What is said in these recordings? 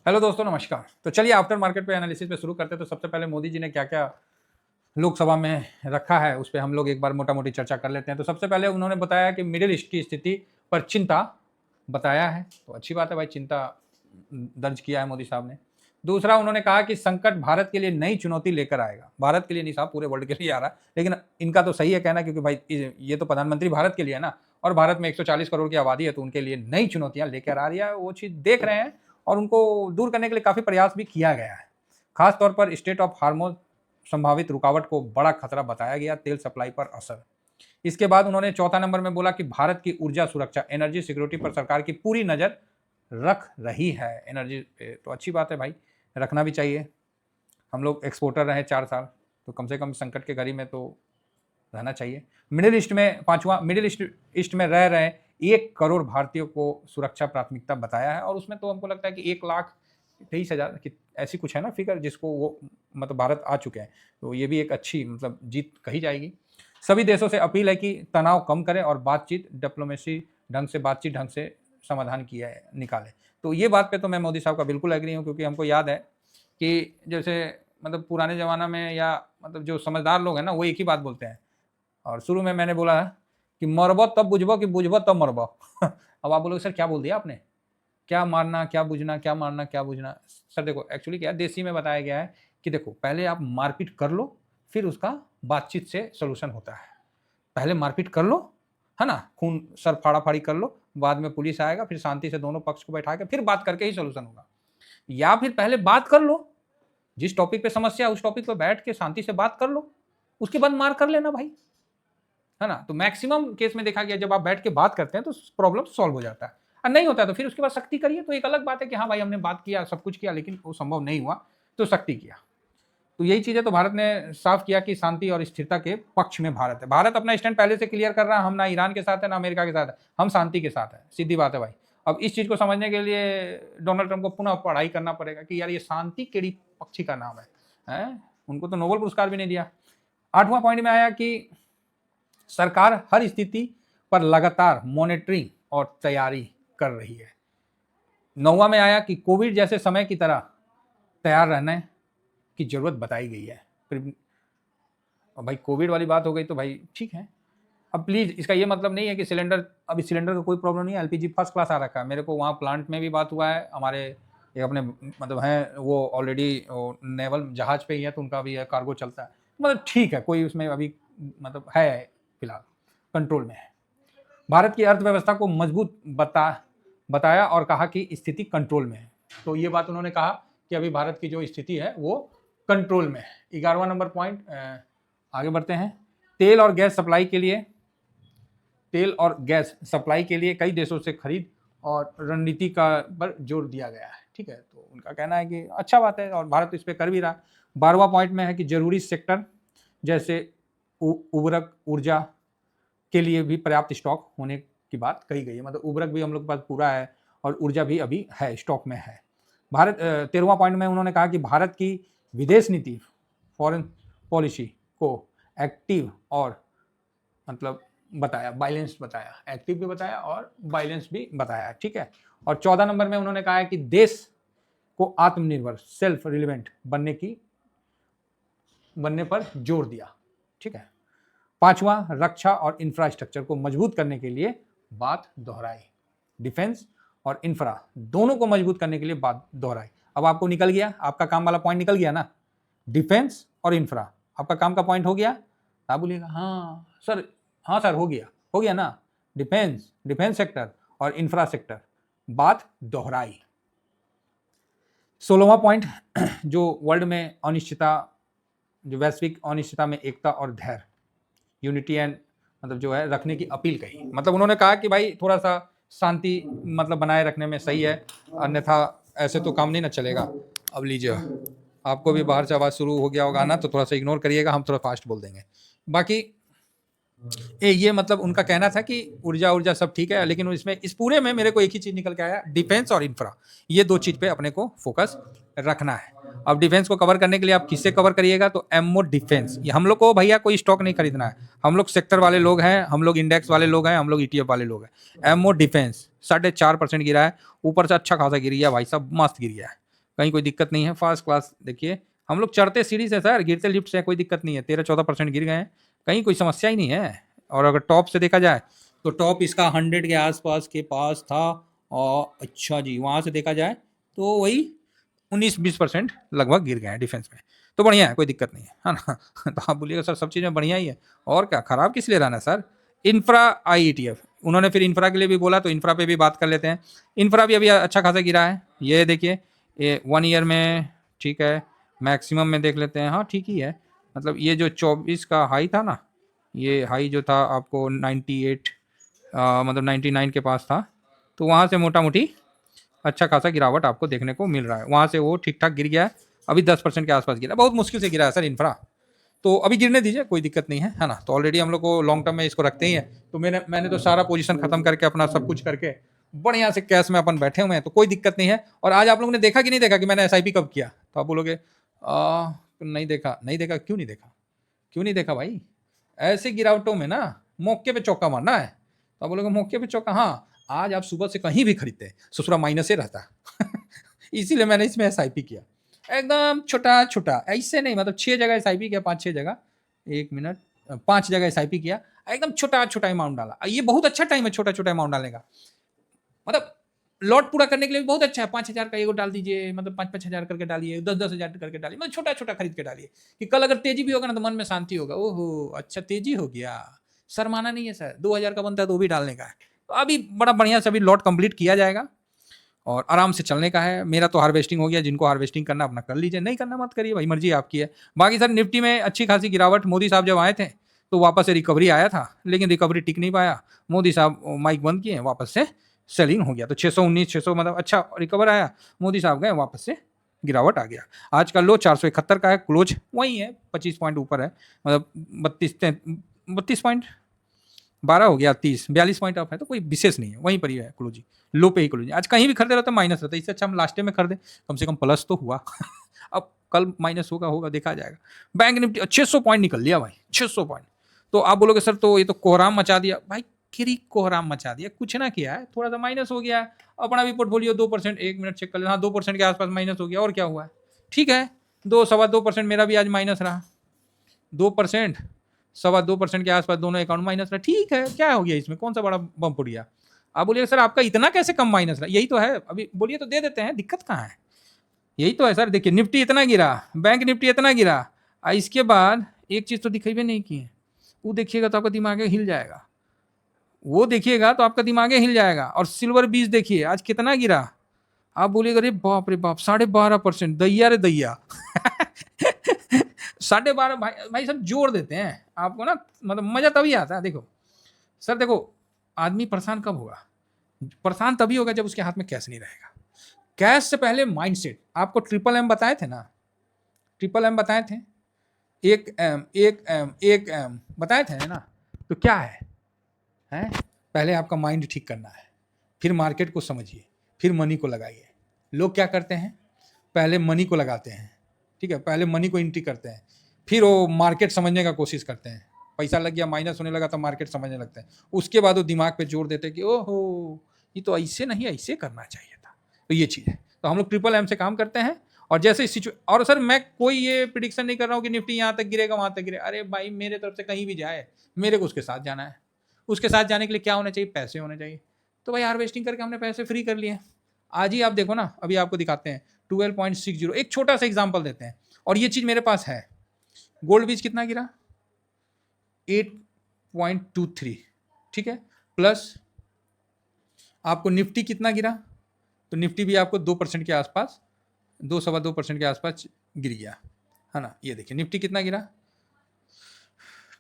Hello दोस्तों, नमस्कार। तो चलिए आफ्टर मार्केट पे एनालिसिस पे शुरू करते हैं। तो सबसे पहले मोदी जी ने क्या क्या लोकसभा में रखा है उस पर हम लोग एक बार मोटा मोटी चर्चा कर लेते हैं। तो सबसे पहले उन्होंने बताया कि मिडिल ईस्ट की स्थिति पर चिंता बताया है, तो अच्छी बात है भाई, चिंता दर्ज किया है मोदी साहब ने। दूसरा, उन्होंने कहा कि संकट भारत के लिए नई चुनौती लेकर आएगा। भारत के लिए नहीं साहब, पूरे वर्ल्ड के लिए आ रहा है, लेकिन इनका तो सही है कहना, क्योंकि भाई ये तो प्रधानमंत्री भारत के लिए है ना, और भारत में 140 करोड़ की आबादी है, तो उनके लिए नई चुनौतियां लेकर आ रही है। वो चीज देख रहे हैं और उनको दूर करने के लिए काफी प्रयास भी किया गया है। खासतौर पर स्टेट ऑफ हार्मोज संभावित रुकावट को बड़ा खतरा बताया गया, तेल सप्लाई पर असर। इसके बाद उन्होंने चौथा नंबर में बोला कि भारत की ऊर्जा सुरक्षा, एनर्जी सिक्योरिटी पर सरकार की पूरी नजर रख रही है। एनर्जी तो अच्छी बात है भाई, रखना भी चाहिए। हम लोग एक्सपोर्टर रहे 4 साल, तो कम से कम संकट के घड़ी में तो रहना चाहिए। मिडिल ईस्ट में पांचवा, मिडिल ईस्ट में रह रहे 1 करोड़ भारतीयों को सुरक्षा प्राथमिकता बताया है, और उसमें तो हमको लगता है कि 1,23,000 की ऐसी कुछ है ना फिगर, जिसको वो मतलब भारत आ चुके हैं। तो ये भी एक अच्छी मतलब जीत कही जाएगी। सभी देशों से अपील है कि तनाव कम करें और डिप्लोमेसी बातचीत ढंग से समाधान किया निकाले। तो ये बात पे तो मैं मोदी साहब का बिल्कुल एग्री हूँ, क्योंकि हमको याद है कि जैसे मतलब पुराने ज़माना में, या मतलब जो समझदार लोग हैं ना, वो एक ही बात बोलते हैं। और शुरू में मैंने बोला कि मरबो तब बुझबो कि बुझबो तब मरबो। अब आप बोलोगे सर क्या बोल दिया आपने, क्या मारना क्या बुझना, क्या मारना क्या बुझना। सर देखो, एक्चुअली क्या है, देसी में बताया गया है कि देखो पहले आप मारपीट कर लो, फिर उसका बातचीत से सोल्यूशन होता है। पहले मारपीट कर लो, है ना, खून सर फाड़ा फाड़ी कर लो, बाद में पुलिस आएगा, फिर शांति से दोनों पक्ष को बैठा के फिर बात करके ही सोल्यूशन होगा। या फिर पहले बात कर लो, जिस टॉपिक पे समस्या है उस टॉपिक पे बैठ के शांति से बात कर लो, उसके बाद मार कर लेना भाई, है ना। तो मैक्सिमम केस में देखा गया जब आप बैठ के बात करते हैं तो प्रॉब्लम सॉल्व हो जाता है, और नहीं होता है तो फिर उसके बाद सख्ती करिए। तो एक अलग बात है कि हाँ भाई हमने बात किया, सब कुछ किया, लेकिन वो संभव नहीं हुआ तो सख्ती किया। तो यही चीज़ है। तो भारत ने साफ किया कि शांति और स्थिरता के पक्ष में भारत है। भारत अपना स्टैंड पहले से क्लियर कर रहा है, हम ना ईरान के साथ है ना अमेरिका के साथ है, हम शांति के साथ है, सीधी बात है भाई। अब इस चीज़ को समझने के लिए डोनाल्ड ट्रंप को पुनः पढ़ाई करना पड़ेगा कि यार ये शांति केड़ी पक्षी का नाम है? उनको तो नोबेल पुरस्कार भी नहीं दिया। 8वां पॉइंट में आया कि सरकार हर स्थिति पर लगातार मॉनिटरिंग और तैयारी कर रही है। 9वां में आया कि कोविड जैसे समय की तरह तैयार रहने की जरूरत बताई गई है। फिर भाई कोविड वाली बात हो गई तो भाई ठीक है। अब प्लीज इसका ये मतलब नहीं है कि सिलेंडर, अभी सिलेंडर का कोई प्रॉब्लम नहीं है, एलपीजी फर्स्ट क्लास आ रखा है। मेरे को वहाँ प्लांट में भी बात हुआ है, हमारे एक अपने मतलब हैं वो ऑलरेडी नेवल जहाज पे ही है, तो उनका भी कार्गो चलता है, मतलब ठीक है, कोई उसमें अभी मतलब है फिलहाल कंट्रोल में है। भारत की अर्थव्यवस्था को मजबूत बताया और कहा कि स्थिति कंट्रोल में है। तो ये बात उन्होंने कहा कि अभी भारत की जो स्थिति है वो कंट्रोल में है। 11वां नंबर पॉइंट, आगे बढ़ते हैं। तेल और गैस सप्लाई के लिए कई देशों से खरीद और रणनीति का पर जोर दिया गया है। ठीक है, तो उनका कहना है कि अच्छा बात है और भारत इस पर कर भी रहा। 12वां पॉइंट में है कि जरूरी सेक्टर जैसे उर्वरक, ऊर्जा के लिए भी पर्याप्त स्टॉक होने की बात कही गई है। मतलब उर्वरक भी हम लोग के पास पूरा है और ऊर्जा भी अभी है, स्टॉक में है। 13वां पॉइंट में उन्होंने कहा कि भारत की विदेश नीति, फॉरेन पॉलिसी को एक्टिव और मतलब बताया, बैलेंस बताया, एक्टिव भी बताया और बैलेंस भी बताया। ठीक है। और 14 नंबर में उन्होंने कहा है कि देश को आत्मनिर्भर, सेल्फ रिलेवेंट बनने पर जोर दिया। ठीक है। 5वां, रक्षा और इंफ्रास्ट्रक्चर को मजबूत करने के लिए बात दोहराई। डिफेंस और इंफ्रा दोनों को मजबूत करने के लिए बात दोहराई। अब आपको निकल गया, आपका काम वाला पॉइंट निकल गया ना, डिफेंस और इंफ्रा आपका काम का पॉइंट हो गया। आप बोलिएगा हाँ सर हो गया ना, डिफेंस सेक्टर और इंफ्रा सेक्टर, बात दोहराई। 16वां पॉइंट, जो वर्ल्ड में अनिश्चितता, जो वैश्विक अनिश्चितता में एकता और धैर्य, यूनिटी एंड मतलब जो है रखने की अपील कही। मतलब उन्होंने कहा कि भाई थोड़ा सा शांति मतलब बनाए रखने में सही है, अन्यथा ऐसे तो काम नहीं ना चलेगा। अब लीजिए, आपको भी बाहर से आवाज़ शुरू हो गया होगा ना, तो थोड़ा सा इग्नोर करिएगा, हम थोड़ा फास्ट बोल देंगे। बाकी ये मतलब उनका कहना था कि ऊर्जा सब ठीक है, लेकिन इसमें इस पूरे में मेरे को एक ही चीज़ निकल के आया, डिफेंस और इंफ्रा, ये 2 चीज़ पे अपने को फोकस रखना है। अब डिफेंस को कवर करने के लिए आप किससे कवर करिएगा, तो एमओ डिफेंस। ये हम लोग को भैया कोई स्टॉक नहीं खरीदना है, हम लोग सेक्टर वाले लोग हैं, हम लोग इंडेक्स वाले लोग हैं, हम लोग ईटीएफ वाले लोग हैं। एमओ डिफेंस 4.5% गिरा है, ऊपर से अच्छा खासा गिर गया भाई साहब, मस्त गिर गया है। कहीं कोई दिक्कत नहीं है, फर्स्ट क्लास। देखिए हम लोग चढ़ते सीढ़ी से सर, गिरते लिफ्ट से, कोई दिक्कत नहीं है। 13-14% गिर गए हैं, कहीं कोई समस्या ही नहीं है। और अगर टॉप से देखा जाए तो टॉप इसका 100 के आसपास के पास था, और अच्छा जी वहाँ से देखा जाए तो वही 19-20% लगभग गिर गए हैं डिफेंस में। तो बढ़िया है, कोई दिक्कत नहीं है ना। तो आप बोलिएगा सर सब चीज़ में बढ़िया ही है, और क्या खराब किस लिए रहना है सर। इंफ्रा IETF उन्होंने फिर इंफ्रा के लिए भी बोला, तो इंफ्रा पे भी बात कर लेते हैं। इंफ्रा भी अभी अच्छा खासा गिरा है, ये देखिए ये 1 ईयर में ठीक है, मैक्सिमम में देख लेते हैं, हाँ ठीक ही है। मतलब ये जो 24 का हाई था ना, ये हाई जो था आपको 98 मतलब 99 के पास था, तो वहाँ से मोटा मोटी अच्छा खासा गिरावट आपको देखने को मिल रहा है। वहाँ से वो ठीक ठाक गिर गया है, अभी 10% के आसपास गिरा, बहुत मुश्किल से गिरा है सर इंफ्रा। तो अभी गिरने दीजिए, कोई दिक्कत नहीं है ना। तो ऑलरेडी हम लोग को लॉन्ग टर्म में इसको रखते ही है, तो मैंने तो सारा पोजीशन खत्म करके अपना सब कुछ करके बढ़िया से कैश में अपन बैठे हुए हैं, तो कोई दिक्कत नहीं है। और आज आप लोगों ने देखा कि नहीं देखा कि मैंने SIP कब किया, तो आप बोलोगे नहीं देखा। नहीं देखा, क्यों नहीं देखा? क्यों नहीं देखा भाई? ऐसे गिरावटों में ना मौके पे चौका मारना है। तो आप बोलोगे मौके पे चौका, हाँ आज आप सुबह से कहीं भी खरीदते ससुरा माइनस ही रहता। इसीलिए मैंने इसमें SIP किया, एकदम छोटा छोटा, ऐसे नहीं, मतलब 6 जगह SIP किया, 5-6 जगह, 1 मिनट, 5 जगह SIP किया, एकदम छोटा छोटा अमाउंट डाला। ये बहुत अच्छा टाइम है छोटा छोटा अमाउंट डालने का, मतलब लॉट पूरा करने के लिए भी बहुत अच्छा है। 5,000 का एगो डाल दीजिए, मतलब 5-5 हज़ार करके डालिए, 10-10 हज़ार करके डालिए, मतलब छोटा छोटा खरीद के डालिए, कि कल अगर तेजी भी होगा ना तो मन में शांति होगा। ओहो अच्छा तेजी हो गया, शर्माना नहीं है सर, 2,000 का बनता है तो वो भी डालने का है। तो अभी बड़ा बढ़िया से अभी लॉट कंप्लीट किया जाएगा और आराम से चलने का है। मेरा तो हार्वेस्टिंग हो गया, जिनको हार्वेस्टिंग करना अपना कर लीजिए, नहीं करना मत करिए भाई, मर्जी आपकी है। बाकी सर निफ्टी में अच्छी खासी गिरावट, मोदी साहब जब आए थे तो वापस से रिकवरी आया था, लेकिन रिकवरी टिक नहीं पाया। मोदी साहब माइक बंद किए, वापस से सेलिंग हो गया, तो 619 600 मतलब अच्छा रिकवर आया। मोदी साहब गए, वापस से गिरावट आ गया। आज का लो 471 का है, क्लोज वही है, 25 पॉइंट ऊपर है, मतलब 32 पॉइंट 12 हो गया, 30-42 पॉइंट अप है, तो कोई विशेष नहीं है, वहीं पर ही है क्लोजी, लो पे ही क्लोजी। आज कहीं भी खरीदे रहता माइनस रहता है, इससे अच्छा हम लास्ट में खरीदे, कम से कम प्लस तो हुआ। अब कल माइनस होगा देखा जाएगा। बैंक निफ्टी 600 पॉइंट निकल लिया भाई, 600 पॉइंट। तो आप बोलोगे सर तो ये तो कोहराम मचा दिया भाई, किरी कोहराम मचा दिया, कुछ ना किया है, थोड़ा सा माइनस हो गया है। अपना भी पोर्टफोलियो 2%, 1 मिनट चेक कर लेना, हाँ 2% के आसपास माइनस हो गया, और क्या हुआ है, ठीक है। 2-2.25% मेरा भी आज माइनस रहा, 2%, 2.25% के आसपास दोनों अकाउंट माइनस रहा, ठीक है, क्या हो गया इसमें, कौन सा बड़ा बम्प उड़ गया। आप बोलिए सर आपका इतना कैसे कम माइनस रहा, यही तो है, अभी बोलिए तो दे देते हैं, दिक्कत कहाँ है। यही तो है सर, देखिए निफ्टी इतना गिरा, बैंक निफ्टी इतना गिरा, इसके बाद एक चीज तो दिखाई भी नहीं की है, वो देखिएगा तो आपका दिमाग हिल जाएगा, वो देखिएगा तो आपका दिमाग हिल जाएगा। और सिल्वर बीज देखिए आज कितना गिरा, आप बोलिएगा अरे बाप रे बाप, 12.5%, दैया रे दैया। 12.5 भाई सब जोड़ देते हैं आपको ना, मतलब मजा तभी आता है। देखो सर, देखो आदमी परेशान कब होगा, परेशान तभी होगा जब उसके हाथ में कैश नहीं रहेगा। कैश से पहले माइंडसेट, आपको MMM बताए थे ना, MMM बताए थे, 1M 1M 1M बताए थे ना। तो क्या है? पहले आपका माइंड ठीक करना है, फिर मार्केट को समझिए, फिर मनी को लगाइए। लोग क्या करते हैं, पहले मनी को लगाते हैं, ठीक है, पहले मनी को एंट्री करते हैं, फिर वो मार्केट समझने का कोशिश करते हैं, पैसा लग गया, माइनस होने लगा तो मार्केट समझने लगते हैं, उसके बाद वो दिमाग पे जोर देते हैं कि ओहो ये तो ऐसे नहीं, ऐसे करना चाहिए था। तो ये चीज़ है, तो हम लोग MMM से काम करते हैं। और जैसे और सर मैं कोई ये प्रिडिक्शन नहीं कर रहा हूँ कि निफ्टी यहाँ तक गिरेगा वहाँ तक गिरे, अरे भाई मेरे तरफ से कहीं भी जाए, मेरे को उसके साथ जाना है। उसके साथ जाने के लिए क्या होना चाहिए, पैसे होने चाहिए। तो भाई हार्वेस्टिंग करके हमने पैसे फ्री कर लिए। आज ही आप देखो ना, अभी आपको दिखाते हैं 12.60, एक छोटा सा एग्जांपल देते हैं, और ये चीज़ मेरे पास है। गोल्ड बीज कितना गिरा, 8.23, ठीक है, प्लस आपको निफ्टी कितना गिरा, तो निफ्टी भी आपको 2% के आसपास, 2-2.25% के आसपास गिर गया, है ना। ये देखिए निफ्टी कितना गिरा,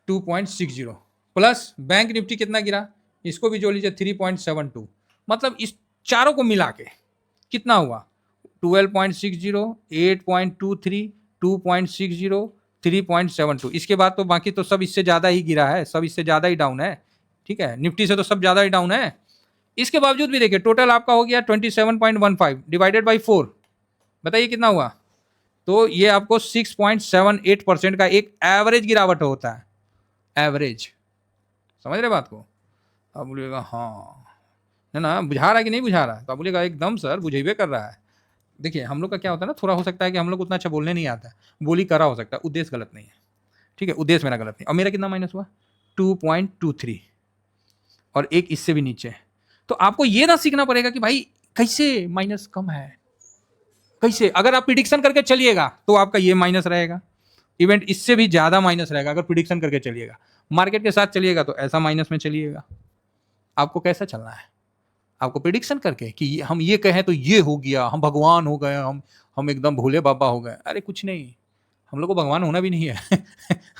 2.60, प्लस बैंक निफ्टी कितना गिरा, इसको भी जोड़ लीजिए 3.72, मतलब इस चारों को मिला के कितना हुआ, 12.60, 8.23, 2.60, 3.72। इसके बाद तो बाकी तो सब इससे ज़्यादा ही गिरा है, सब इससे ज़्यादा ही डाउन है, ठीक है, निफ्टी से तो सब ज़्यादा ही डाउन है। इसके बावजूद भी देखिए टोटल आपका हो गया 27.15 डिवाइडेड बाई 4, बताइए कितना हुआ। तो ये आपको 6.78% का एक एवरेज गिरावट होता है, एवरेज, समझ रहे बात को। आप बोलिएगा हाँ है ना, बुझा रहा है कि नहीं बुझा रहा है, तो आप बोलिएगा एकदम सर बुझेबे कर रहा है। देखिए हम लोग का क्या होता है ना, थोड़ा हो सकता है कि हम लोग उतना अच्छा बोलने नहीं आता है, बोली करा हो सकता है, उद्देश्य गलत नहीं है, ठीक है, उद्देश्य मेरा गलत नहीं। और मेरा कितना माइनस हुआ 2.23, और एक इससे भी नीचे। तो आपको ये ना सीखना पड़ेगा कि भाई कैसे माइनस कम है, कैसे। अगर आप प्रिडिक्शन करके चलिएगा तो आपका ये माइनस रहेगा, इवेंट इससे भी ज्यादा माइनस रहेगा अगर प्रिडिक्शन करके चलिएगा। मार्केट के साथ चलिएगा तो ऐसा माइनस में चलिएगा। आपको कैसा चलना है, आपको प्रिडिक्शन करके कि हम ये कहें तो ये हो गया, हम भगवान हो गए, हम एकदम भोले बाबा हो गए। अरे कुछ नहीं, हम लोग को भगवान होना भी नहीं है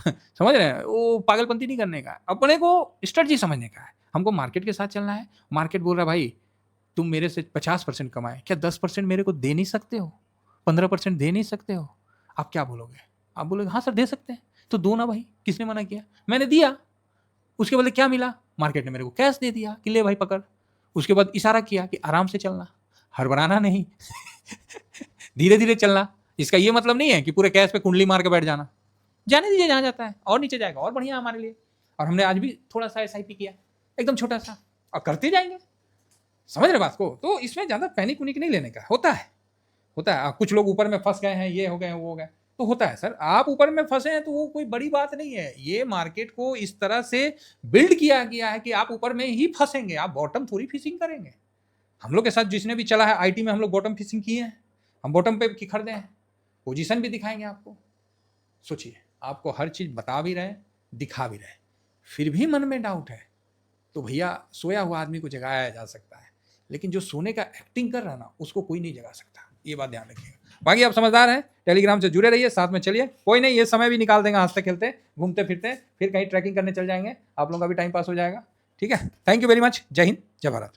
समझ रहे हैं, वो पागलपंती नहीं करने का है, अपने को स्ट्रेटजी समझने का है। हमको मार्केट के साथ चलना है। मार्केट बोल रहा है भाई तुम मेरे से 50% कमाए, क्या 10% मेरे को दे नहीं सकते हो, 15% दे नहीं सकते हो? आप क्या बोलोगे? आप बोलोगे हाँ सर दे सकते हैं, तो दो ना भाई, किसने मना किया? मैंने दिया। उसके बदले क्या मिला? मार्केट ने मेरे को कैश दे दिया कि ले भाई पकड़। उसके बाद इशारा किया कि आराम से चलना, हड़बड़ाना नहीं धीरे धीरे चलना। इसका ये मतलब नहीं है कि पूरे कैश पे कुंडली मार के बैठ जाना, जाने दीजिए जहां जाता है, और नीचे जाएगा और बढ़िया हमारे लिए। और हमने आज भी थोड़ा सा SIP किया, एकदम छोटा सा, और करते जाएंगे। समझ रहे बात को? तो इसमें ज्यादा पैनिक उनिक नहीं लेने का। होता है, होता है। कुछ लोग ऊपर में फंस गए हैं, ये हो गए वो हो गए, तो होता है सर। आप ऊपर में फंसे हैं तो वो कोई बड़ी बात नहीं है। ये मार्केट को इस तरह से बिल्ड किया गया है कि आप ऊपर में ही फंसेंगे, आप बॉटम थोड़ी फिशिंग करेंगे। हम लोग के साथ जिसने भी चला है IT में, हम लोग बॉटम फिशिंग किए हैं, हम बॉटम पे खरीदे हैं, पोजीशन भी दिखाएंगे आपको। सोचिए, आपको हर चीज बता भी रहे, दिखा भी रहे, फिर भी मन में डाउट है, तो भैया सोया हुआ आदमी को जगाया जा सकता है, लेकिन जो सोने का एक्टिंग कर रहा है ना, उसको कोई नहीं जगा सकता। ये बात ध्यान रखिएगा। बाकी आप समझदार हैं, टेलीग्राम से जुड़े रहिए, साथ में चलिए, कोई नहीं, ये समय भी निकाल देंगे हंसते खेलते घूमते फिरते, फिर कहीं ट्रैकिंग करने चल जाएंगे, आप लोगों का भी टाइम पास हो जाएगा। ठीक है, थैंक यू वेरी मच। जय हिंद, जय भारत।